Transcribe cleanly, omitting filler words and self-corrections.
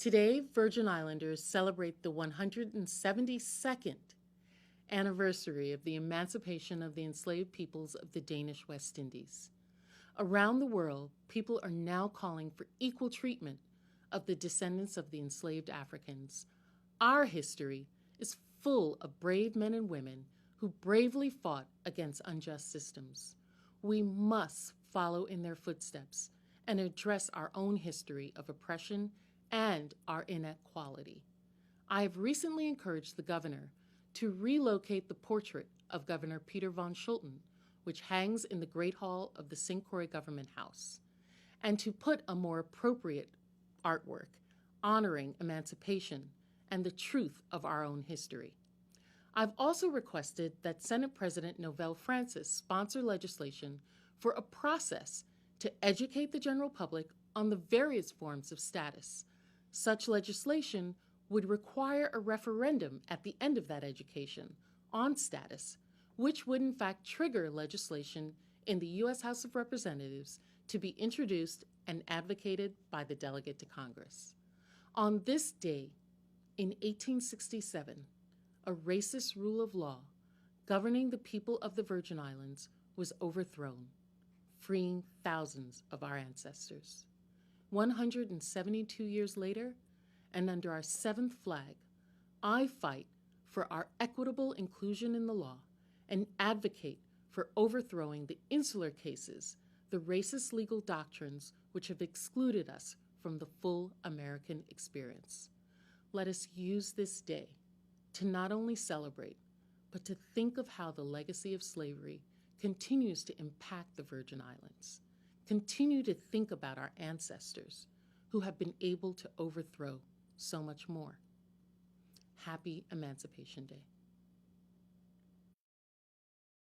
Today, Virgin Islanders celebrate the 172nd anniversary of the emancipation of the enslaved peoples of the Danish West Indies. Around the world, people are now calling for equal treatment of the descendants of the enslaved Africans. Our history is full of brave men and women who bravely fought against unjust systems. We must follow in their footsteps and address our own history of oppression and our inequality. I have recently encouraged the governor to relocate the portrait of Governor Peter von Schulten, which hangs in the Great Hall of the St. Croix Government House, and to put a more appropriate artwork honoring emancipation and the truth of our own history. I've also requested that Senate President Novelle Francis sponsor legislation for a process to educate the general public on the various forms of status. Such legislation would require a referendum at the end of that education on status, which would in fact trigger legislation in the U.S. House of Representatives to be introduced and advocated by the delegate to Congress. On this day, in 1867, a racist rule of law governing the people of the Virgin Islands was overthrown, freeing thousands of our ancestors. 172 years later, and under our seventh flag, I fight for our equitable inclusion in the law and advocate for overthrowing the insular cases, the racist legal doctrines which have excluded us from the full American experience. Let us use this day to not only celebrate, but to think of how the legacy of slavery continues to impact the Virgin Islands. Continue to think about our ancestors who have been able to overthrow so much more. Happy Emancipation Day.